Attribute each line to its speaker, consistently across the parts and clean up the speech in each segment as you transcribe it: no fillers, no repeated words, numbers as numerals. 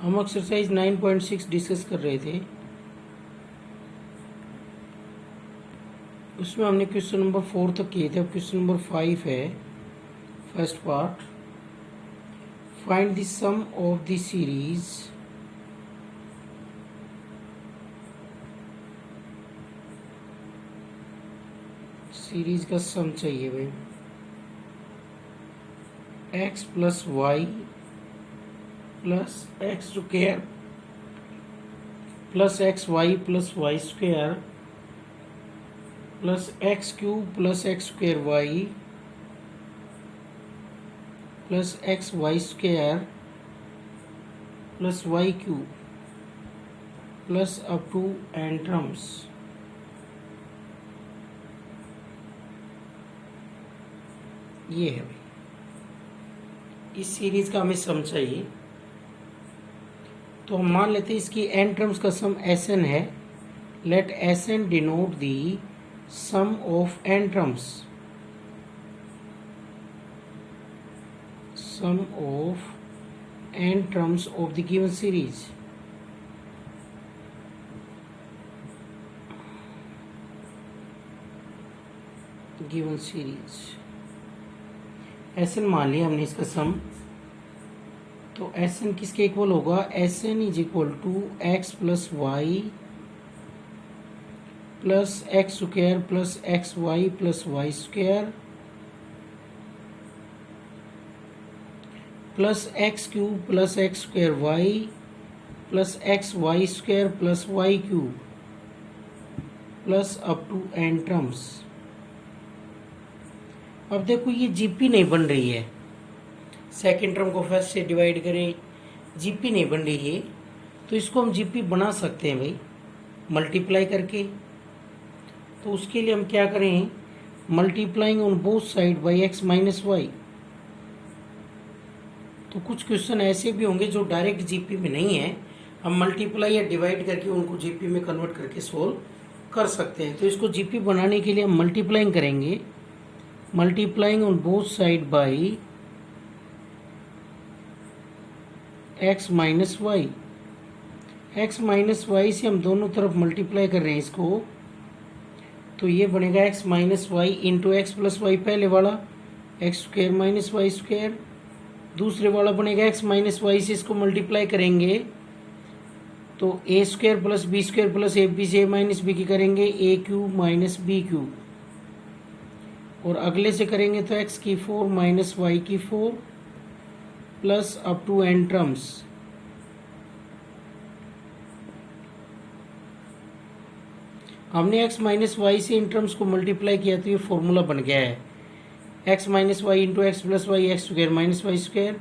Speaker 1: हम exercise 9.6 discuss कर रहे थे। उसमें हमने क्वेश्चन नंबर 4 तक किए थे। अब क्वेश्चन नंबर 5 है, first part. Find the sum of the series का सम चाहिए भाई। x plus y plus x square plus x Y plus Y square plus x cube plus x square y plus x Y square plus y cube plus up to n terms. ये है भाई, इस series का हमें सम चाहिए। तो हम मान लेते हैं इसकी एन टर्म्स का सम एन है। Let n denote the sum of N terms, sum of N terms of the given series. Given series n मान लिया हमने इसका सम। तो एन किसके इक्वल होगा? N is equal to x plus y plus x square plus x Y plus Y square plus x cube plus x square y plus x Y square plus y cube plus up to n terms. अब देखो ये GP नहीं बन रही है। Second term को first से divide करें, जीपी नहीं बन रही है। तो इसको हम जीपी बना सकते हैं भाई, मल्टीप्लाई करके। तो उसके लिए हम क्या करें? Multiplying on both side by x minus y. तो कुछ क्वेश्चन ऐसे भी होंगे जो डायरेक्ट जीपी में नहीं है, हम मल्टीप्लाई या डिवाइड करके उनको जीपी में कन्वर्ट करके सोल्व कर सकते हैं। तो इसको जीपी बनाने के लिए हम मल्टीप्लाइंग करेंगे, multiplying on both side by x minus Y. X minus y से हम दोनों तरफ मल्टीप्लाई कर रहे हैं इसको। तो ये बनेगा x minus Y into x plus y, पहले वाला x square minus Y square. दूसरे वाला बनेगा एक्स माइनस वाई से इसको मल्टीप्लाई करेंगे तो A square plus B square plus A B से ए माइनस बी की करेंगे A cube minus B cube. और अगले से करेंगे तो एक्स की 4 माइनस वाई की 4 plus up to n terms. हमने x माइनस वाई से इन टर्म्स को मल्टीप्लाई किया तो ये फॉर्मूला बन गया है x minus Y into x plus Y X square minus Y square,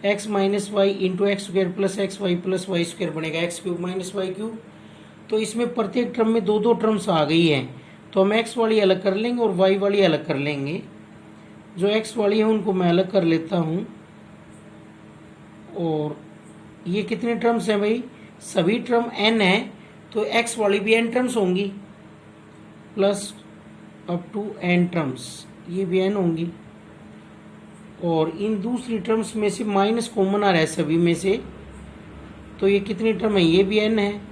Speaker 1: X minus Y into X square plus x Y plus Y square बनेगा X cube minus Y cube. तो इसमें प्रत्येक टर्म में दो दो टर्म्स आ गई हैं, तो हम x वाली अलग कर लेंगे और y वाली अलग कर लेंगे। जो x वाली है उनको मैं अलग कर लेता हूँ। और ये कितने टर्म्स हैं भाई? सभी टर्म n है, तो x वाली भी n टर्म्स होंगी plus up to n terms, ये भी n होंगी। और इन दूसरी टर्म्स में से माइनस कॉमन आ रहा है सभी में से, तो ये कितनी टर्म है? ये भी n है।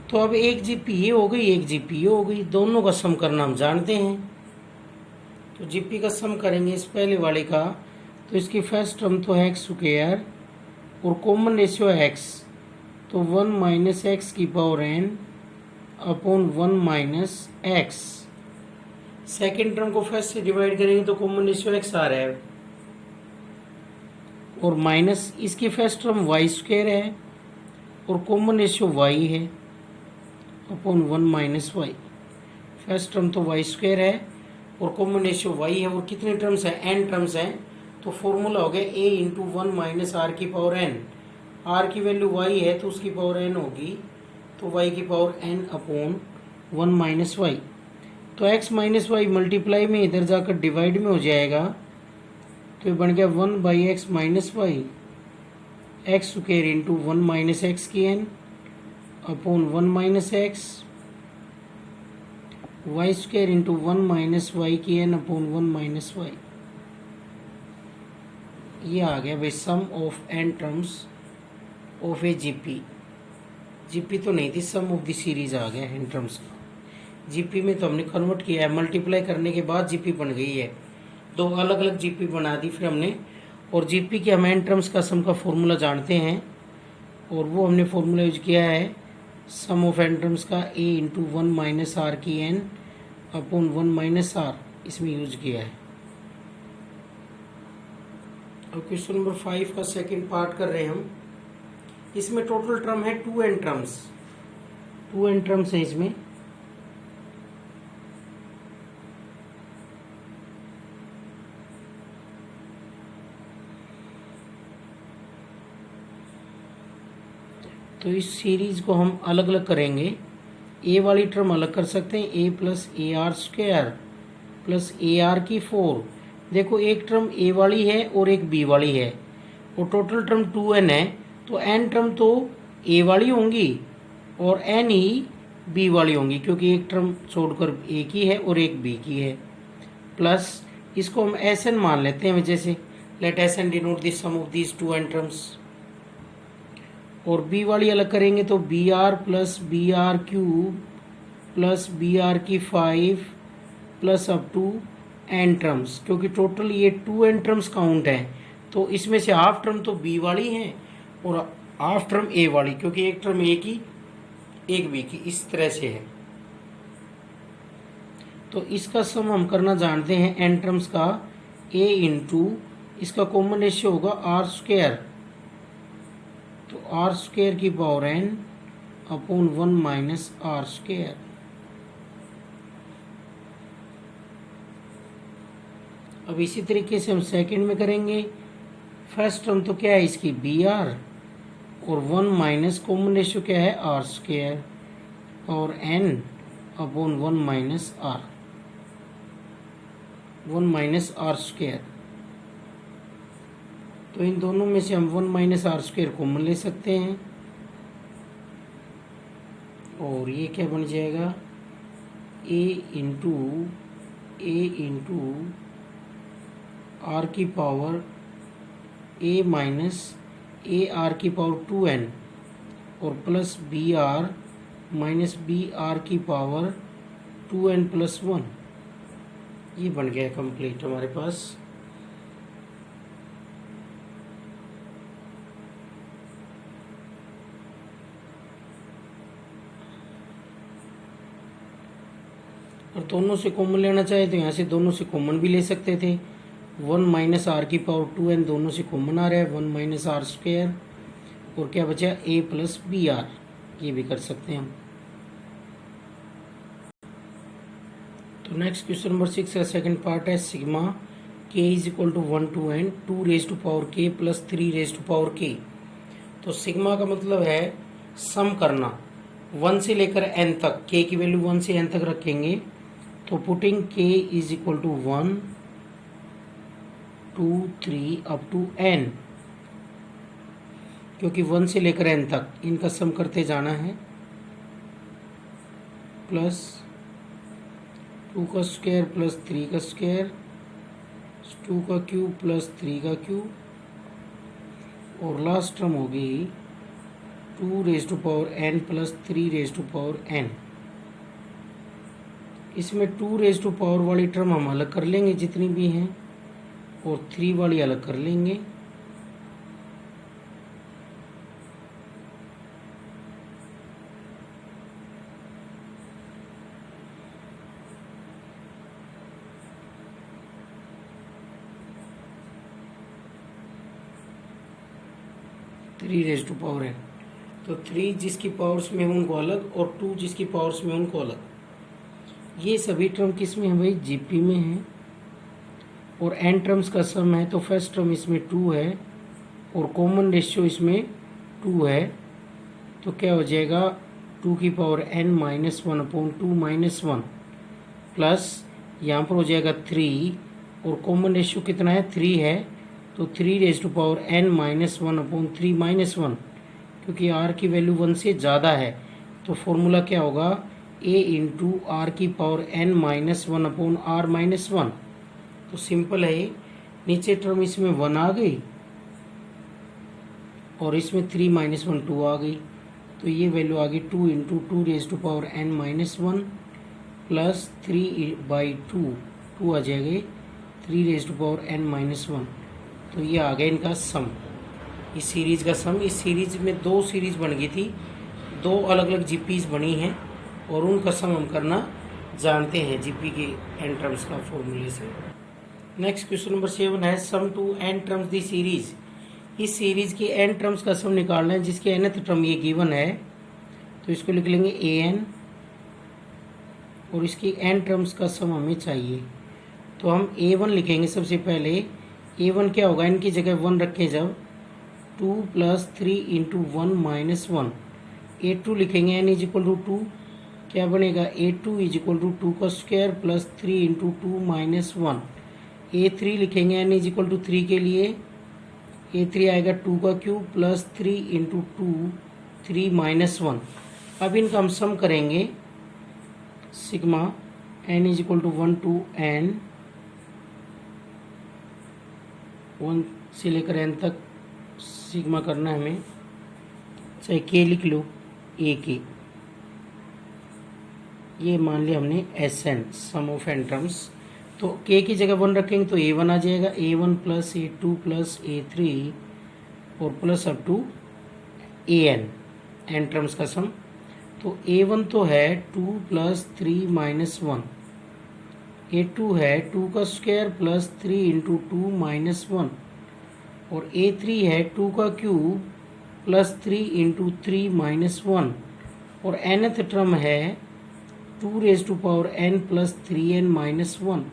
Speaker 1: तो अब एक जीपी ये हो गई, एक जीपी ये हो गई। दोनों का सम करना हम जानते हैं। तो जीपी का सम करेंगे इस पहले वाले का। तो इसकी फर्स्ट टर्म तो है एक्स स्क्वायर और कॉमन रेशियो है एक्स, तो 1 माइनस एक्स की power n upon 1 minus x. Second term को फर्स्ट से डिवाइड करेंगे तो कॉमन रेशियो एक्स आ रहा है और माइनस इसकी फर्स्ट टर्म वाई स्क्वायर है और कॉमन रेशियो वाई है upon 1 minus y. First term तो वाई स्क्वायर है और कॉमन रेशियो वाई है। और कितने टर्म्स हैं? एन टर्म्स हैं। तो फॉर्मूला हो गया ए इंटू 1 माइनस आर की पावर एन। आर की वैल्यू वाई है तो उसकी पावर एन होगी, तो वाई की power n upon 1 minus y. तो एक्स माइनस वाई मल्टीप्लाई में इधर जाकर डिवाइड में हो जाएगा, तो ये बन गया 1 by x minus Y X square into 1 minus x की N upon 1 minus X Y square into 1 minus Y की एन अपॉन 1 माइनस वाई। ये आ गया भाई sum of N terms of a GP. GP तो नहीं थी, सम ऑफ द सीरीज आ गया एन टर्म्स का। जीपी में तो हमने कन्वर्ट किया है, मल्टीप्लाई करने के बाद जीपी बन गई है। दो अलग अलग जीपी बना दी फिर हमने। और जीपी के हम एन टर्म्स का सम का फॉर्मूला जानते हैं, और वो हमने फॉर्मूला यूज किया है सम ऑफ एन टर्म्स का ए इंटू 1 माइनस आर की एन अपॉन 1 माइनस आर, इसमें यूज किया है। और क्वेश्चन नंबर 5 का सेकंड पार्ट कर रहे हैं हम। इसमें टोटल टर्म है 2 एन टर्म्स, 2 एन टर्म्स है इसमें। तो इस सीरीज को हम अलग अलग करेंगे। ए वाली टर्म अलग कर सकते हैं, A plus A R square plus A R की 4। देखो एक टर्म ए वाली है और एक बी वाली है, और टोटल टर्म 2n है, तो n टर्म तो ए वाली होंगी और n ही बी वाली होंगी, क्योंकि एक टर्म छोड़कर ए की है और एक बी की है। प्लस इसको हम Sn मान लेते हैं, जैसे let Sn denote the sum of these 2n terms. और बी वाली अलग करेंगे तो b r plus b r cube plus b r की 5 plus up to n terms, क्योंकि टोटल ये 2n टर्म्स काउंट है। तो इसमें से हाफ टर्म तो बी वाली है और हाफ टर्म ए वाली, क्योंकि एक टर्म ए की एक बी की, इस तरह से है। तो इसका सम हम करना जानते हैं एन टर्म्स का, ए इंटू इसका कॉमन रेशियो होगा आर स्क्वायर, तो आर स्क्वायर की power n upon 1 minus r square. अब इसी तरीके से हम सेकंड में करेंगे। फर्स्ट टर्म तो क्या है इसकी बी आर, और 1 माइनस कॉमन रेशियो क्या है आर स्क्वायर, और n upon 1 minus r, 1 minus r square. तो इन दोनों में से हम 1 माइनस आर स्क्वायर कॉमन ले सकते हैं, और ये क्या बन जाएगा ए इंटू आर की power a minus a are की पावर 2n, और plus b r minus b r की पावर 2n प्लस 1। ये बन गया कंप्लीट हमारे पास। और दोनों से कॉमन लेना चाहे तो यहाँ से दोनों से कॉमन भी ले सकते थे। 1 माइनस आर की पावर 2n दोनों से कॉमन आ रहा है, 1 माइनस आर स्क्वायर, और क्या बचा a प्लस बी आर, ये भी कर सकते हैं हम। तो नेक्स्ट क्वेश्चन नंबर 6 का सेकंड पार्ट है sigma k is equal to 1 to n 2 raise to power k plus 3 raise to power k। तो सिग्मा का मतलब है सम करना 1 से लेकर n तक, k की वैल्यू 1 से n तक रखेंगे। तो putting k is equal to 1 2 3 up to n, क्योंकि 1 से लेकर n तक इनका सम करते जाना है। प्लस 2 का स्क्वायर प्लस 3 का स्क्वायर, 2 का क्यूब प्लस 3 का क्यूब, और लास्ट टर्म होगी 2 raise to power n plus 3 raise to power n। इसमें 2 रेज टू पावर वाली टर्म हम अलग कर लेंगे जितनी भी हैं, और 3 वाली अलग कर लेंगे। थ्री रेज टू पावर है, तो 3 जिसकी पावर्स में उनको अलग, और 2 जिसकी पावर्स में उनको अलग। ये सभी टर्म किस में है भाई जीपी में है, और एन टर्म्स का सम है। तो फर्स्ट टर्म इसमें 2 है और कॉमन रेशियो इसमें 2 है, तो क्या हो जाएगा 2 की power n minus 1 upon 2 minus 1, plus यहाँ पर हो जाएगा 3, और कॉमन रेशियो कितना है 3 है, तो 3 raise to power n minus 1 upon 3 minus 1, क्योंकि r की वैल्यू 1 से ज़्यादा है। तो फॉर्मूला क्या होगा ए इंटू आर की power n minus one upon r minus one. तो सिंपल है, नीचे टर्म इसमें 1 आ गई और इसमें 3 माइनस वन 2 आ गई। तो ये वैल्यू आ गई 2 into 2 raise to power n minus one plus 3/2, 2 आ जाएगी 3 raise to power n minus one. तो ये आ गया इनका सम, इस सीरीज का सम। इस सीरीज में 2 सीरीज बन गई थी, 2 अलग अलग जीपीज बनी हैं और उनका सम हम करना जानते हैं जीपी के एन टर्म्स का फॉर्मूले से। नेक्स्ट क्वेश्चन नंबर 7 है sum to n terms the series. इस सीरीज के एन टर्म्स का सम निकालना है जिसके nth टर्म ये गिवन है। तो इसको लिख लेंगे an और इसकी एन टर्म्स का सम हमें चाहिए। तो हम a1 लिखेंगे सबसे पहले। a1 क्या होगा, इनकी जगह 1 रखें जब 2 प्लस 3 इंटू 1 माइनस 1। a2 लिखेंगे n इज इक्वल टू 2, क्या बनेगा a2 इज इक्वल टू 2 का square plus 3 into 2 minus 1। a3 लिखेंगे n इज इक्वल टू 3 के लिए, a3 आएगा 2 का क्यूब प्लस 3 इंटू 2 3 माइनस 1। अब इनका हम सम करेंगे, sigma n is equal to 1 to n, 1 से लेकर n तक सिग्मा करना है हमें, चाहे k लिख लो a के। ये मान लिया हमने Sn, sum of N terms. तो k की जगह 1 रखेंगे तो a1 आ जाएगा, a1 plus a2 plus a3 और plus up to an, n terms का सम। तो a1 तो है 2 प्लस 3 माइनस 1, a2 है 2 का स्क्वायर प्लस 3 इंटू 2 माइनस 1 और a3 है 2 का क्यूब प्लस 3 इंटू 3 माइनस 1 और nth टर्म है 2 raise to power n plus 3n minus 1।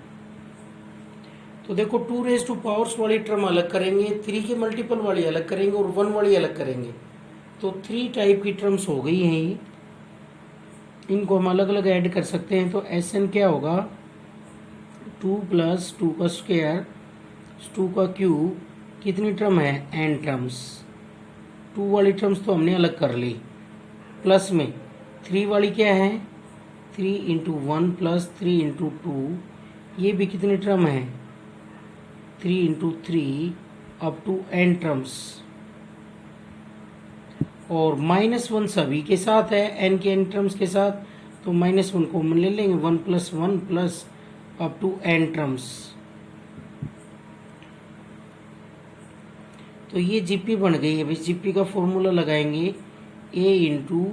Speaker 1: तो देखो 2 रेज टू पावर्स वाली टर्म अलग करेंगे, 3 के मल्टीपल वाली अलग करेंगे और 1 वाली अलग करेंगे। तो 3 टाइप की टर्म्स हो गई हैं ये, इनको हम अलग अलग ऐड कर सकते हैं। तो Sn क्या होगा 2 प्लस 2 का स्क्वायर 2 का क्यूब, कितनी टर्म है n टर्म्स, 2 वाली टर्म्स तो हमने अलग कर ली, प्लस में 3 वाली क्या है 3 इंटू 1 प्लस 3 इंटू 2, ये भी कितनी टर्म है 3 into 3 up to n terms. और -1 सभी के साथ है, n के n टर्म्स के साथ, तो -1 कॉमन ले लेंगे, 1 plus 1 plus up to n terms. तो ये जीपी बन गई है। इस जीपी का फॉर्मूला लगाएंगे, a इंटू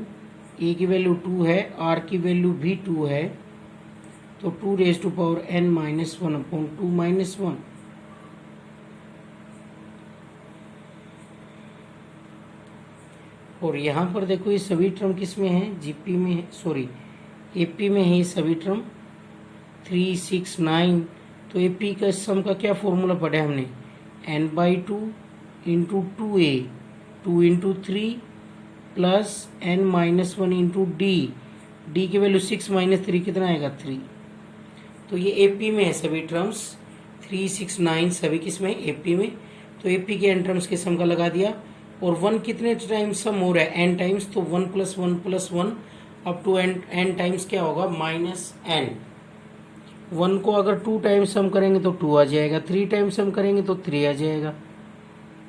Speaker 1: ए की वैल्यू 2 है, r की वैल्यू भी 2 है, तो 2 raise to power n minus 1 upon 2 minus 1। और यहाँ पर देखो ये सभी टर्म किस में है, जीपी में है, सॉरी एपी में है ये सभी टर्म 3, 6, 9। तो एपी का सम का क्या फॉर्मूला पढ़ा हमने, n/2 into 2a 2 into 3 plus n minus 1 into D की वैल्यू 6 माइनस 3 कितना आएगा 3। तो ये एपी में है सभी टर्म्स, 3, 6, 9 सभी किस में एपी में। तो एपी के एन टर्म्स के सम का लगा दिया। और 1 कितने टाइम सम हो रहा है n टाइम्स, तो 1 plus 1 plus 1 up to n times क्या होगा -n। 1 को अगर 2 टाइम्स सम करेंगे तो 2 आ जाएगा, 3 टाइम्स सम करेंगे तो 3 आ जाएगा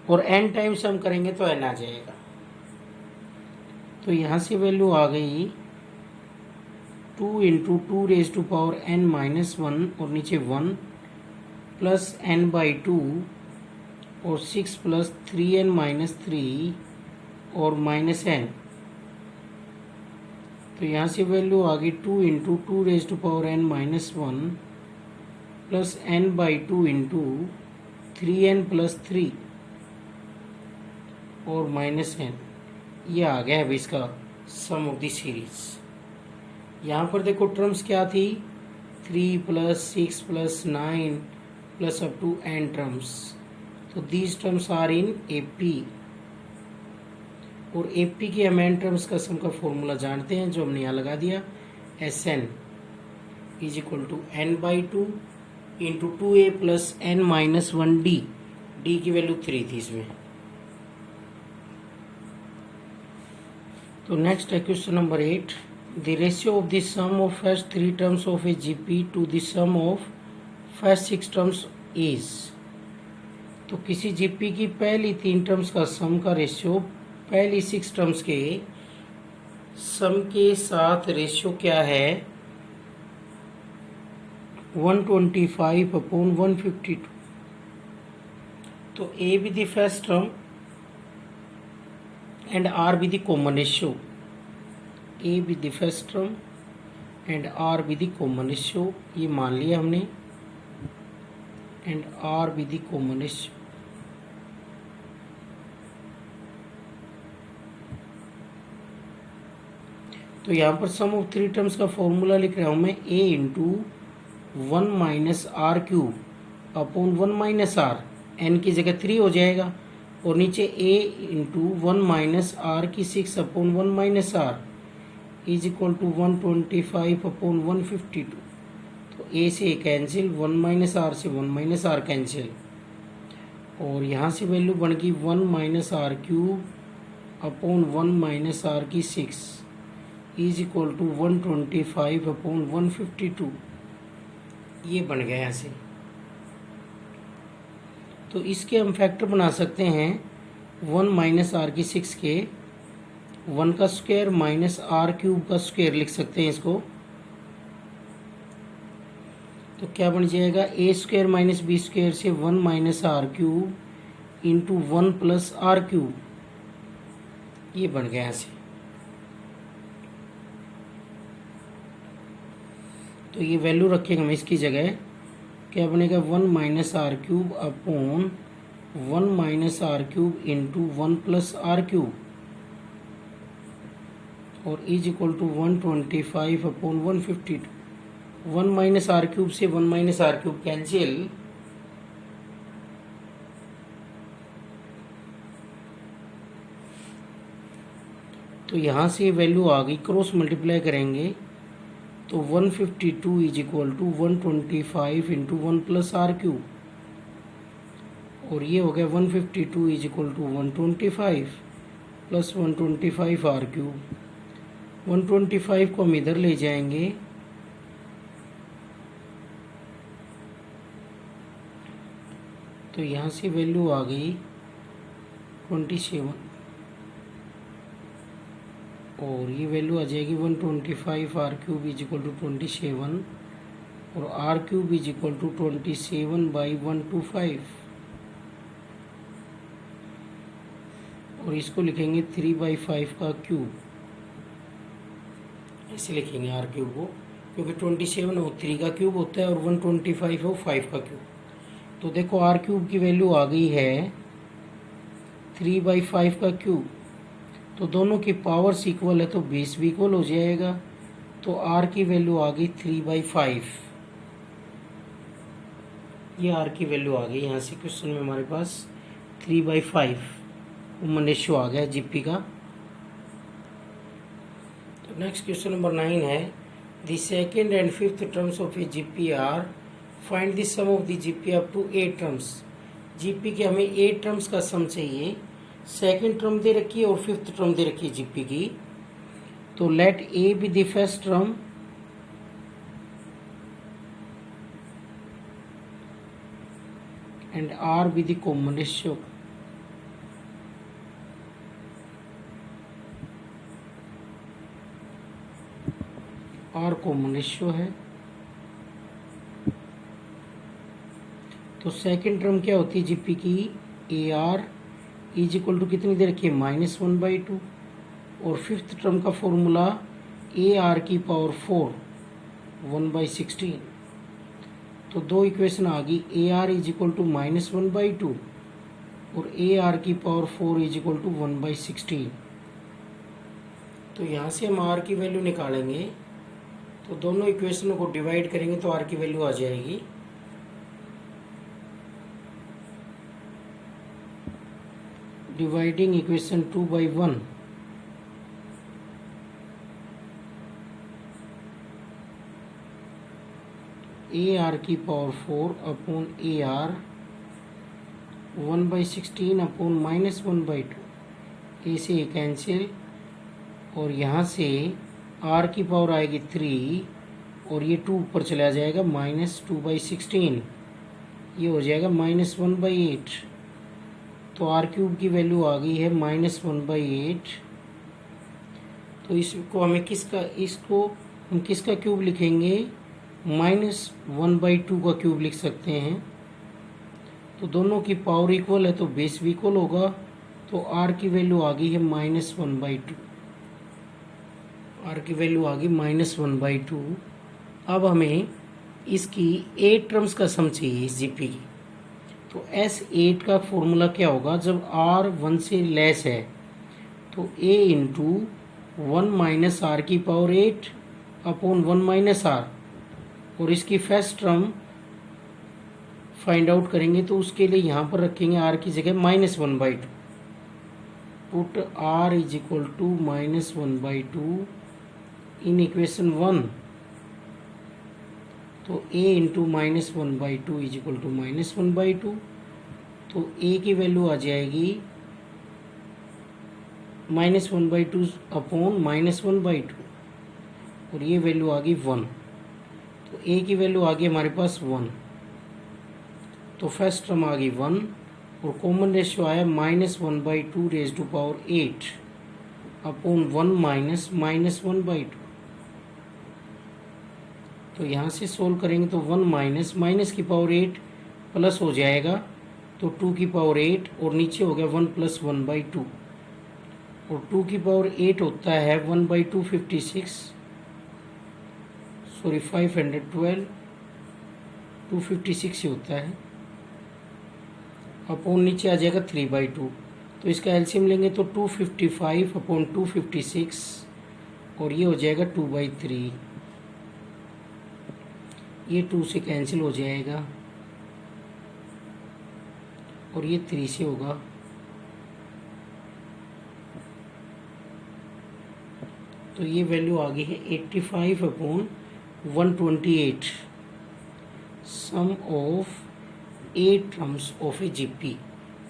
Speaker 1: और n टाइम्स सम करेंगे तो n आ जाएगा। तो यहाँ से वैल्यू आ गई 2 into 2 raise to power n minus 1 और नीचे 1 प्लस n/2 और 6 प्लस 3n माइनस 3 और माइनस n। तो यहाँ से वैल्यू आ गई 2 into 2 raise to power n minus 1 plus n/2 into 3n plus 3 और माइनस n। ये आ गया है इसका सम ऑफ द सीरीज। यहाँ पर देखो टर्म्स क्या थी, 3 plus 6 plus 9 plus up to n terms. तो these terms are in AP और एपी के हम एन टर्म्स का सम का फॉर्मूला जानते हैं जो हमने यहाँ लगा दिया, Sn is equal to n/2 into 2a plus n minus 1 d की वैल्यू 3 थी इसमें। तो नेक्स्ट है question number 8। the ratio of the sum of first 3 terms of a GP to the sum of first 6 terms is। तो किसी GP की पहली 3 terms का सम का रेशियो पहली 6 टर्म्स के सम के साथ रेशियो क्या है 125/152। तो A be the first term and R be the common ratio। A be the first term and R be the common ratio, ये मान लिया हमने, and R be the common ratio। तो यहाँ पर सम ऑफ 3 टर्म्स का formula लिख रहा हूँ मैं A into 1 minus r cube upon 1 minus r, n की जगह 3 हो जाएगा, और नीचे A इंटू 1 माइनस आर की 6 upon 1 minus r is equal to 125 upon 152। तो A से कैंसिल, 1 माइनस आर से 1 माइनस आर कैंसिल, और यहाँ से वैल्यू बन गई 1 minus r cube upon 1 minus r की 6 इज इक्वल टू 125 अपॉन 152। ये बन गया यहाँ से। तो इसके हम फैक्टर बना सकते हैं 1 माइनस आर की 6 के 1 का स्क्वायर माइनस आर क्यूब का स्क्वायर लिख सकते हैं इसको। तो क्या बन जाएगा a square minus b square से 1 minus r cube into 1 plus r cube, ये बन गया यहाँ से। तो ये वैल्यू रखेंगे हम इसकी जगह, क्या बनेगा 1 minus r cube upon 1 minus r cube into 1 plus r cube, और is equal to 125 upon 152। 1 minus r cube से 1 माइनस आर क्यूब कैंसिल, तो यहाँ से वैल्यू आ गई, क्रॉस मल्टीप्लाई करेंगे तो 152 is equal to 125 into 1 plus r cube, और ये हो गया 152 is equal to 125 plus 125 r cube. 125 को हम इधर ले जाएंगे, तो यहाँ से वैल्यू आ गई 27, और ये वैल्यू आ जाएगी 125 r cube is equal to 27, और r cube is equal to 27/125, और इसको लिखेंगे 3/5 का क्यूब, ऐसे लिखेंगे आर क्यूब को, क्योंकि 27 वो 3 का क्यूब होता है और 125 वो 5 का क्यूब। तो देखो आर क्यूब की वैल्यू आ गई है 3/5 का क्यूब, तो दोनों की पावर्स इक्वल है तो बेस भी इक्वल हो जाएगा। तो आर की वैल्यू आ गई 3/5, ये आर की वैल्यू आ गई। यहाँ से क्वेश्चन में हमारे पास 3/5 कॉमन रेशियो आ गया जीपी का। तो नेक्स्ट क्वेश्चन नंबर 9 है, the second and fifth terms of a GP are, find the sum of the GP up to 8 terms. GP के हमें 8 टर्म्स का सम चाहिए, सेकेंड टर्म दे रखी है और फिफ्थ टर्म दे रखी है जीपी की। तो let a be the first term and r be the common ratio. R common ratio है, तो सेकेंड टर्म क्या होती है जीपी की, a r is equal to कितनी दे रखी है -1/2, और फिफ्थ टर्म का फॉर्मूला ए आर की पावर 4 1/16। तो दो इक्वेशन आ गई, a r is equal to -1/2 और ए आर की पावर 4 इज इक्वल टू 1/16। तो यहाँ से हम आर की वैल्यू निकालेंगे, तो दोनों इक्वेशनों को डिवाइड करेंगे तो आर की वैल्यू आ जाएगी। डिवाइडिंग इक्वेशन 2/1, ए आर की power 4 upon A R 1/16 upon -1/2, ए से कैंसिल, और यहाँ से आर की पावर आएगी 3 और ये 2 ऊपर चला जाएगा, -2/16, ये हो जाएगा -1/8। तो आर क्यूब की वैल्यू आ गई है -1/8। तो इसको हम किसका क्यूब लिखेंगे, -1/2 का क्यूब लिख सकते हैं। तो दोनों की पावर इक्वल है तो बेस भी इक्वल होगा। तो आर की वैल्यू आ गई है -1/2। आर की वैल्यू आ गई -1/2। अब हमें इसकी 8 टर्म्स का सम चाहिए इस जीपी की। तो S8 का फॉर्मूला क्या होगा, जब R 1 से लेस है तो A इंटू 1 माइनस आर की पावर 8 अपॉन 1 माइनस आर, और इसकी फर्स्ट टर्म फाइंड आउट करेंगे तो उसके लिए यहाँ पर रखेंगे R की जगह -1/2। Put R is equal to -1/2 in equation 1। तो A into -1/2 is equal to -1/2। तो A की वैल्यू आ जाएगी -1/2 अपॉन -1/2, और ये वैल्यू आ गई 1। तो A की वैल्यू आ गई हमारे पास 1। तो फर्स्ट टर्म आ गई 1 और कॉमन रेशियो आया -1/2 raise to power 8 upon 1 minus -1/2। तो यहाँ से सोल्व करेंगे तो 1 माइनस की पावर 8 प्लस हो जाएगा, तो 2 की पावर 8 और नीचे हो गया 1 प्लस 1/2, और 2 की पावर 8 होता है 1/2 56, सॉरी 512, 256 ही होता है, अपॉन नीचे आ जाएगा 3/2। तो इसका एलसीएम लेंगे तो 255 अपॉन 256, और ये हो जाएगा 2/3। ये 2 से कैंसिल हो जाएगा और ये 3 से होगा। तो ये वैल्यू आ गई है 85 upon 128, sum of 8 terms of a GP.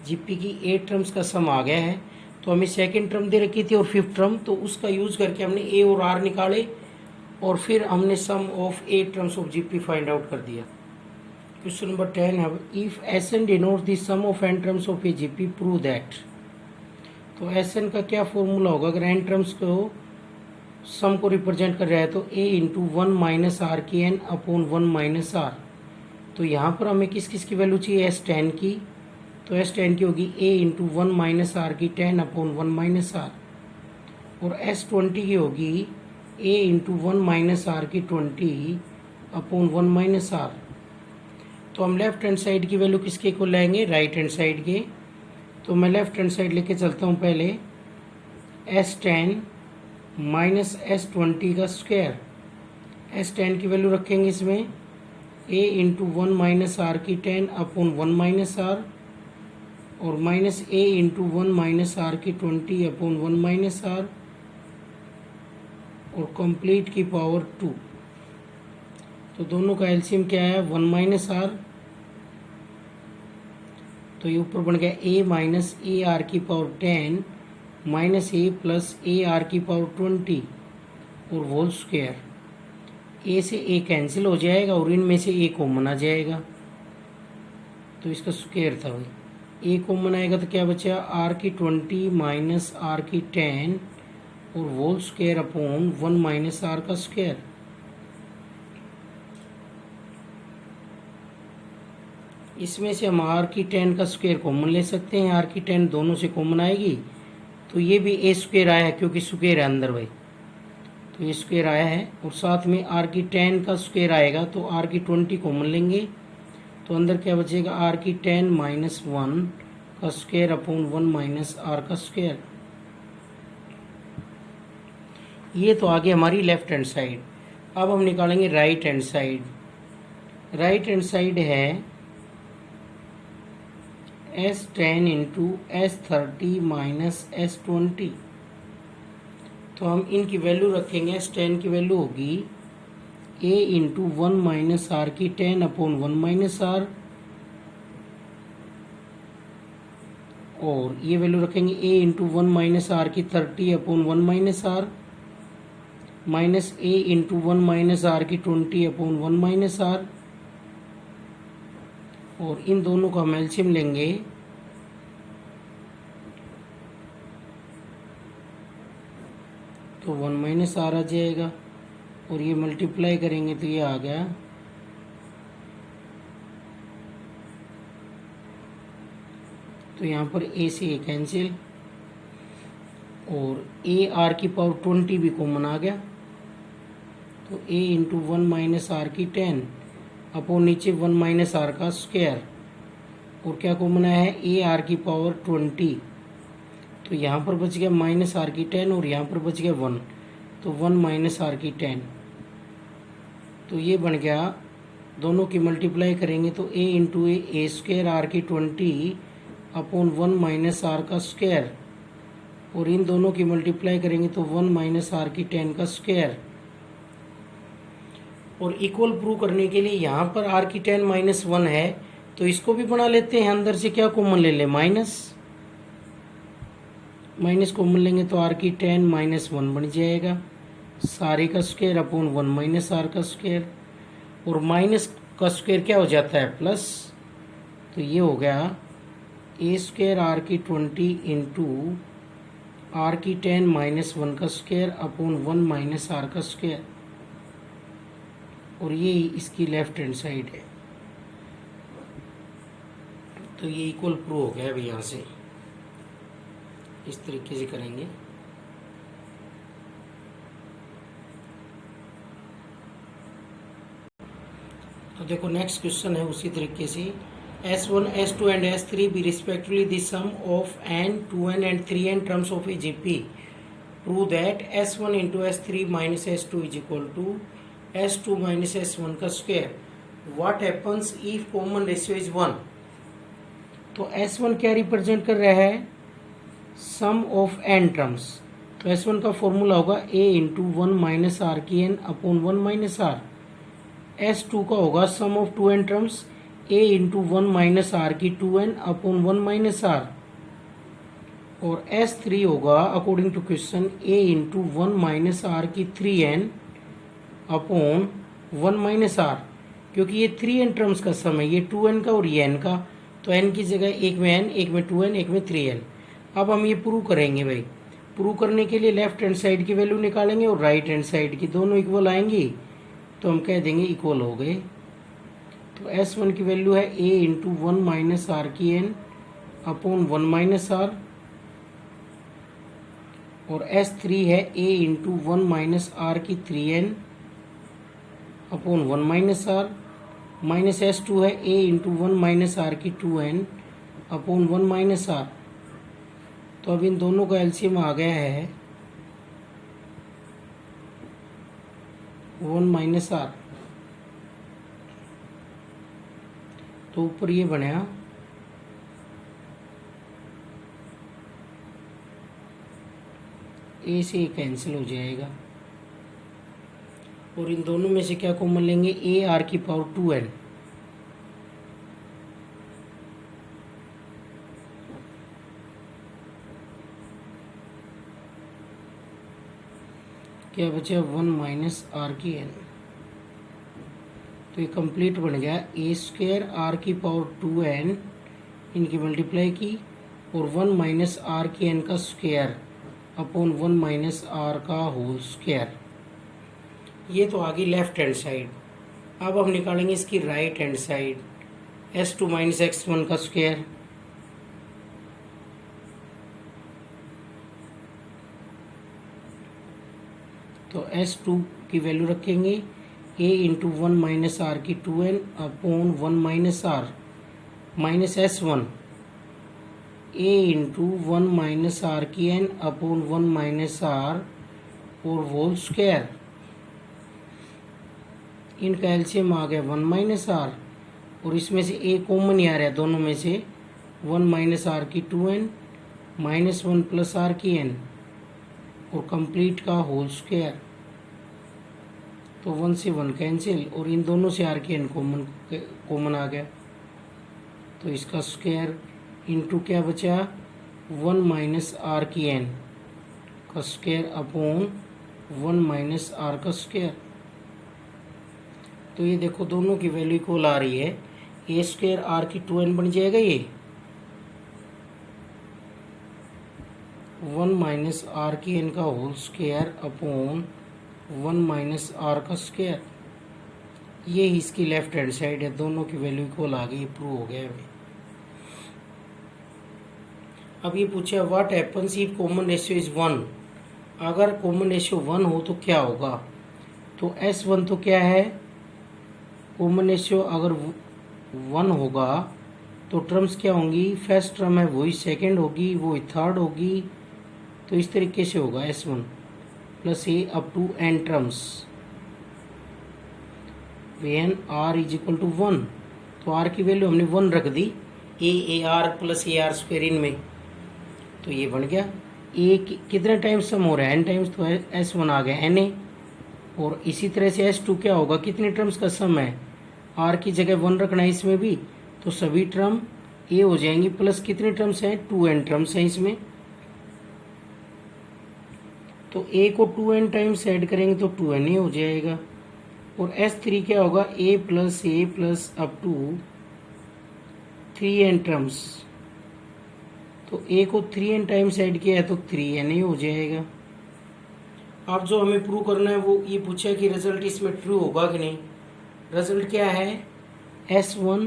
Speaker 1: GP की 8 टर्म्स का सम आ गया है। तो हमें सेकंड टर्म दे रखी थी और फिफ्थ टर्म, तो उसका यूज़ करके हमने ए और आर निकाले और फिर हमने sum of 8 terms of GP find out कर दिया। क्वेश्चन नंबर 10 है, if S n denote the sum of N terms of a GP prove that. तो एस एन का क्या फॉर्मूला होगा, अगर एन टर्म्स को सम को रिप्रेजेंट कर रहा है तो ए इंटू 1 माइनस आर की एन अपॉन 1 माइनस आर। तो यहाँ पर हमें किस किस की वैल्यू चाहिए, S10 की। तो S10 की होगी a इंटू 1 माइनस आर की 10 अपॉन 1 माइनस आर, और S20 की होगी a इंटू 1 माइनस आर की 20 अपॉन 1 माइनस आर। तो हम लेफ्ट हैंड साइड की वैल्यू किसके को लाएंगे, राइट हैंड साइड के। तो मैं लेफ्ट हैंड साइड लेके चलता हूँ पहले, S10 माइनस S20 का स्क्वायर। S10 की वैल्यू रखेंगे इसमें a इंटू 1 माइनस आर की 10 अपॉन 1 माइनस आर, और minus a into 1 minus r की 20 अपॉन 1 माइनस आर, और कंप्लीट की पावर 2। तो दोनों का एलसीएम क्या है, 1 माइनस आर। तो ये ऊपर बन गया a माइनस ए आर की power 10 minus a plus A R की पावर 20 और होल स्क्वायर। a से a कैंसिल हो जाएगा और इनमें से a कॉमन आ जाएगा, तो इसका स्क्वायर था भाई। a कॉमन आएगा तो क्या बचा, r की 20 माइनस r की 10 और whole square upon 1 minus r का स्क्वायर। इसमें से हम r की 10 का स्क्वायर कॉमन ले सकते हैं, r की 10 दोनों से कॉमन आएगी, तो ये भी a स्क्वायर आया है क्योंकि स्क्वायर है अंदर भाई, तो ये स्क्वायर आया है। और साथ में r की 10 का स्क्वायर आएगा तो r की 20 कॉमन लेंगे, तो अंदर क्या बचेगा, r की 10 माइनस 1 का स्क्वायर अपॉन 1 माइनस r का स्क्वायर। ये तो आगे हमारी लेफ्ट हैंड साइड। अब हम निकालेंगे right hand side. Right hand side है S10 into S30 minus S20। तो हम इनकी वैल्यू रखेंगे, S10 की वैल्यू होगी a इंटू 1 माइनस आर की 10 अपॉन 1 माइनस आर, और ये वैल्यू रखेंगे a इंटू 1 माइनस आर की 30 upon 1 minus r, minus a into 1 minus r की 20 अपॉन 1 माइनस आर, और इन दोनों का हम एलसीएम लेंगे तो 1 माइनस आर आ जाएगा, और ये मल्टीप्लाई करेंगे तो ये आ गया तो यहाँ पर ए से ए कैंसिल, और ए आर की पावर 20 भी कॉमन आ गया, तो ए इंटू 1 माइनस आर की 10 अपॉन नीचे 1 माइनस आर का स्क्वायर, और क्या कॉमन आया है ए आर की पावर 20, तो यहाँ पर बच गया माइनस आर की 10 और यहाँ पर बच गया 1, तो 1 माइनस आर की 10, तो ये बन गया, दोनों की मल्टीप्लाई करेंगे तो ए इंटू ए स्क्वायर आर की 20 अपॉन 1 माइनस आर का स्क्वायर, और इन दोनों की मल्टीप्लाई करेंगे तो 1 माइनस आर की 10 का स्क्वायर, और इक्वल प्रूव करने के लिए यहाँ पर आर की 10 माइनस 1 है तो इसको भी बना लेते हैं, अंदर से क्या कॉमन ले लें माइनस, माइनस कॉमन लेंगे तो आर की 10 माइनस 1 बन जाएगा, सारे का स्क्वायर अपॉन 1 माइनस आर का स्क्वायर, और माइनस का स्क्वायर क्या हो जाता है प्लस, तो ये हो गया ए स्क्वायर आर की 20 इंटू आर की 10 माइनस 1 का स्क्वायर अपॉन 1 माइनस आर का स्क्वायर, और ये इसकी लेफ्ट हैंड साइड है, तो ये इक्वल प्रूव हो गया। अभी यहाँ से इस तरीके से करेंगे, तो देखो नेक्स्ट क्वेश्चन है उसी तरीके से, S1, S2 and S3 be respectively the sum of n, 2n and 3n terms of a GP. Prove that S1 into S3 minus S2 is equal to S2 minus S1 का square. What happens if common ratio is 1? तो S1 क्या represent कर रहा है, सम of n terms, तो S1 का formula होगा a into 1 minus r की n upon 1 minus r, S2 का होगा sum of 2n terms a into 1 minus r की 2n अपॉन 1 माइनस आर, और S3 होगा according to question a into 1 minus r की 3n upon 1 minus are, क्योंकि ये 3n terms का सम है, ये 2n का और ये n का, तो n की जगह एक में n, एक में 2n, एक में 3n। अब हम ये प्रूव करेंगे भाई, प्रूव करने के लिए लेफ्ट हैंड साइड की वैल्यू निकालेंगे और राइट हैंड साइड की, दोनों इक्वल आएंगी तो हम कह देंगे इक्वल हो गए। तो S1 की वैल्यू है a इंटू 1 माइनस आर की n अपॉन 1 माइनस आर, और S3 है a इंटू 1 माइनस आर की 3n upon 1 minus r, minus S2 है a इंटू 1 माइनस आर की 2n अपॉन 1 माइनस आर। तो अब इन दोनों का एलसीएम आ गया है 1 माइनस आर, तो ऊपर ये बना ए से कैंसिल हो जाएगा, और इन दोनों में से क्या कॉमन लेंगे, ए आर की पावर 2n, क्या बचा 1 माइनस आर की n, तो ये कंप्लीट बन गया ए स्क्वायर आर की पावर 2n, इनकी मल्टीप्लाई की, और 1 माइनस आर की n का स्क्वायर अपॉन 1 माइनस आर का होल स्क्वायर। ये तो आ गई लेफ्ट हैंड साइड। अब हम निकालेंगे इसकी right hand side, S2 minus x1 का स्क्वायर, तो S2 की वैल्यू रखेंगे a इंटू 1 माइनस आर की 2n upon 1 minus r, minus S1 a into 1 minus r की n अपॉन 1 माइनस आर और होल स्क्वायर। इनका एलसीएम आ गया 1 माइनस आर, और इसमें से a कॉमन ही आ रहा है दोनों में से, 1 माइनस आर की 2n माइनस 1 प्लस आर की n और कंप्लीट का होल स्क्वायर, तो 1 से 1 कैंसिल, और इन दोनों से आर की n कॉमन आ गया, तो इसका स्क्वायर इंटू क्या बचा 1 माइनस आर की n का स्क्वायर अपॉन 1 माइनस आर का स्क्वायर। तो ये देखो दोनों की वैल्यू इक्वल आ रही है, ए स्क्वायर आर की 2n बन जाएगा ये 1 माइनस आर की एन का whole square upon 1 minus r का स्क्वायर। ये इसकी लेफ्ट हैंड साइड है, दोनों की वैल्यू इक्वल आ गई, प्रूव हो गया अभी। अब ये पूछा what happens if common ratio is 1। अगर कॉमन रेशियो 1 हो तो क्या होगा। तो S1 तो क्या है, कॉमन रेशियो अगर 1 होगा तो टर्म्स क्या होंगी, फर्स्ट टर्म है वही सेकंड होगी, वही थर्ड होगी। तो इस तरीके से होगा S1 plus a up to n terms when r is equal to 1। तो r की वैल्यू हमने 1 रख दी, a r plus A R square इन में, तो ये बन गया। ए कितने टाइम्स सम हो रहा है, n टाइम्स, तो S1 आ गया na। और इसी तरह से S2 क्या होगा, कितने टर्म्स का सम है, r की जगह 1 रखना है इसमें भी, तो सभी टर्म a हो जाएंगी, प्लस कितने टर्म्स हैं, 2n टर्म्स हैं इसमें। तो a को 2n टाइम्स ऐड करेंगे तो 2na हो जाएगा। और S3 क्या होगा, a plus up to 3n terms. तो a को 3n टाइम्स ऐड किया है तो 3na हो जाएगा। अब जो हमें प्रूव करना है वो ये पूछा कि रिजल्ट इसमें ट्रू होगा कि नहीं। रिजल्ट क्या है, S1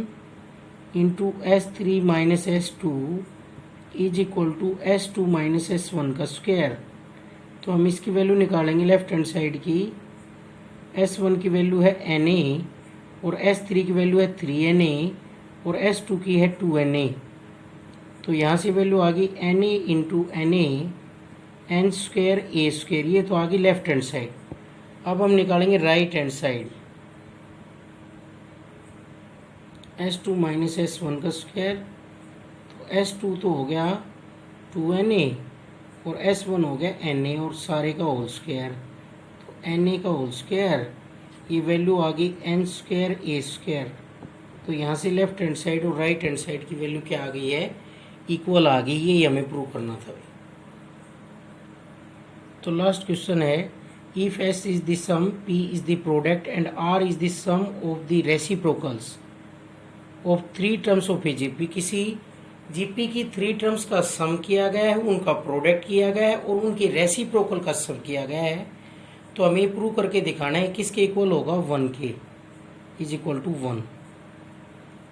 Speaker 1: into S3 minus S2 is equal to S2 minus S1 का स्क्वायर। तो हम इसकी वैल्यू निकालेंगे लेफ्ट हैंड साइड की। S1 की वैल्यू है Na और S3 की वैल्यू है 3Na और S2 की है 2Na। तो यहाँ से वैल्यू आ गई Na into Na n square a square, ये तो आ गई लेफ्ट हैंड साइड। अब हम निकालेंगे right hand side, S2 minus S1 का स्क्वायर। तो S2 तो हो गया 2Na और S1 हो गया Na और सारे का होल स्क्वायर। तो Na का होल स्क्वायर, ये वैल्यू आ गई n स्क्वायर ए स्क्वायर। तो यहाँ से लेफ्ट हैंड साइड और राइट हैंड साइड की वैल्यू क्या आ गई है, इक्वल आ गई। ये हमें प्रूव करना था। तो लास्ट क्वेश्चन है, if S is the sum, P is the product and R is the sum of the reciprocals of 3 terms of a GP. किसी जीपी की 3 टर्म्स का सम किया गया है, उनका प्रोडक्ट किया गया है और उनकी रेसिप्रोकल का सम किया गया है। तो हमें प्रूव करके दिखाना है किसके इक्वल होगा, 1 के इज इक्वल टू 1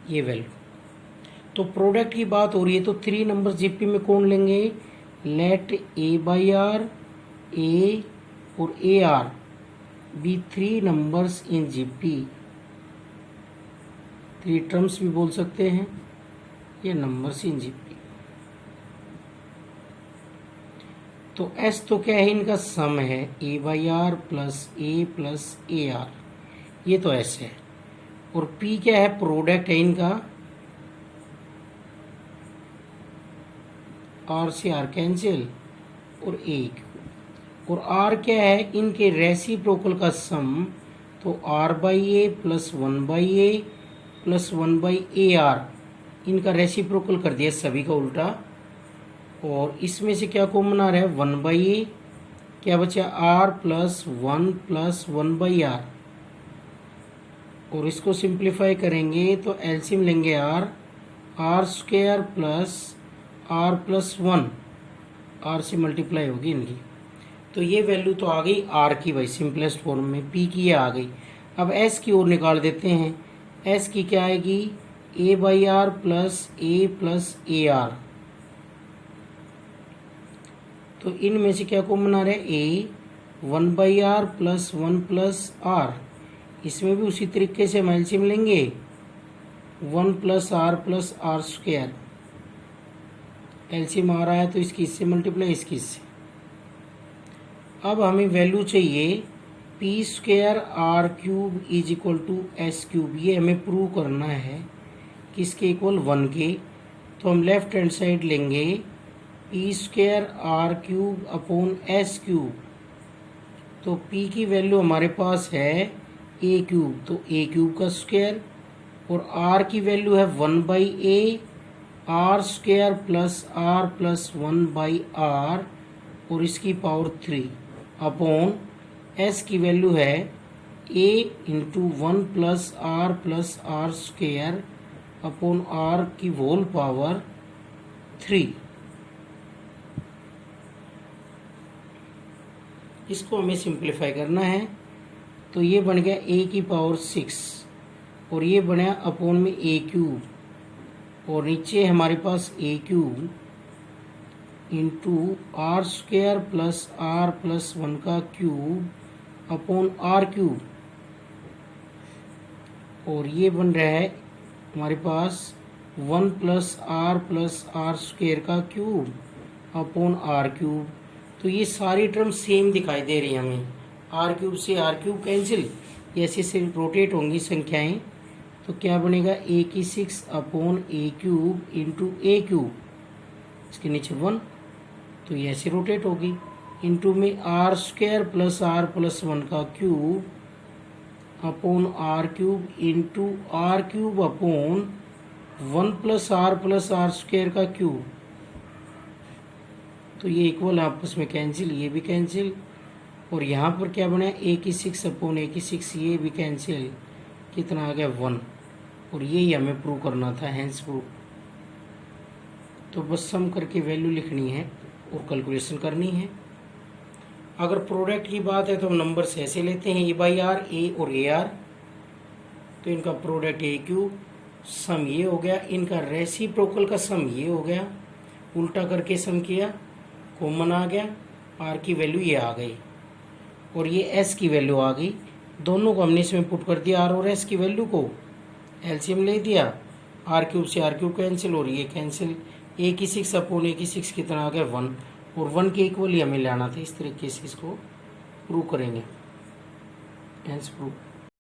Speaker 1: ये वैल्यू। तो प्रोडक्ट की बात हो रही है तो 3 नंबर जीपी में कौन लेंगे, let a by r, a और a r be 3 numbers in GP. 3 terms भी बोल सकते हैं, ये नंबर्स इन जीपी। तो एस तो क्या है, इनका सम है a by r plus A r, ये तो एस है। और पी क्या है, प्रोडक्ट है इनका, आर से आर कैंसिल और ए। और आर क्या है, इनके रेसिप्रोकल का सम, तो r by a plus 1 by a plus 1 by a r, इनका रेसिप्रोकल कर दिया सभी का उल्टा। और इसमें से क्या कॉमन आ रहा है, 1 बाई ए, क्या बचा आर प्लस 1 बाई आर। और इसको सिंप्लीफाई करेंगे तो एलसीएम लेंगे r square plus r plus 1, r से मल्टीप्लाई होगी इनकी। तो ये वैल्यू तो आ गई आर की भाई सिंपलेस्ट फॉर्म में, पी की ये आ गई। अब एस की ओर निकाल देते हैं। एस की क्या आएगी, a by r plus A r. तो इनमें से क्या कॉमन आ रहा है, a 1 by r plus 1 plus r. इसमें भी उसी तरीके से हम एलसीएम लेंगे, 1 प्लस आर स्क्वायर। एलसीएम आ रहा है तो इसकी इससे मल्टीप्लाई, इसकी इससे। अब हमें वैल्यू चाहिए p square r cube is equal to s cube. ये हमें प्रूव करना है किसके इक्वल, 1 के। तो हम लेफ्ट हैंड साइड लेंगे P square r cube upon S cube. तो पी की वैल्यू हमारे पास है ए क्यूब, तो ए क्यूब का स्क्वायर। और आर की वैल्यू है 1 by a, are square plus 1 by r और इसकी पावर 3 अपॉन एस की वैल्यू है a into 1 + r square upon r की होल पावर 3। इसको हमें सिंप्लीफाई करना है, तो ये बन गया ए की पावर 6 और ये बना अपॉन में ए क्यूब, और नीचे हमारे पास a cube into r square plus r plus 1 का क्यूब अपॉन आर क्यूब, और ये बन रहा है हमारे पास 1 + r स्क्वेयर का क्यूब अपॉन आर क्यूब। तो ये सारी टर्म सेम दिखाई दे रही है हमें, आर क्यूब से आर क्यूब कैंसिल, ऐसे से रोटेट होंगी संख्याएं, तो क्या बनेगा ए की 6 अपॉन ए क्यूब इंटू ए क्यूब, इसके नीचे 1, तो ये ऐसे रोटेट होगी, इंटू में r square plus r plus 1 का cube upon r cube into r cube upon 1 + r square का क्यूब। तो ये इक्वल आपस में कैंसिल, ये भी कैंसिल, और यहाँ पर क्या बना ए की 6 अपॉन ए की 6, ये भी कैंसिल, कितना आ गया 1, और यही हमें प्रूव करना था, हैंस प्रूव। तो बस सम करके वैल्यू लिखनी है और कैलकुलेशन करनी है। अगर प्रोडक्ट की बात है तो हम नंबर से ऐसे लेते हैं, a/r ए और ए आर, तो इनका प्रोडक्ट ए क्यूब, सम ये हो गया, इनका रेसिप्रोकल का सम ये हो गया, उल्टा करके सम किया, कॉमन आ गया, आर की वैल्यू ये आ गई और ये एस की वैल्यू आ गई। दोनों को हमने इसमें पुट कर दिया, आर और एस की वैल्यू को, एलसीएम ले दिया, आर क्यूब से आर क्यूब कैंसिल और ये कैंसिल, ए की 6 अपॉन ए की 6 कितना आ गया 1, और 1 के इक्वल ही हमें लाना था। इस तरीके से इसको प्रूव करेंगे, हेंस प्रूव।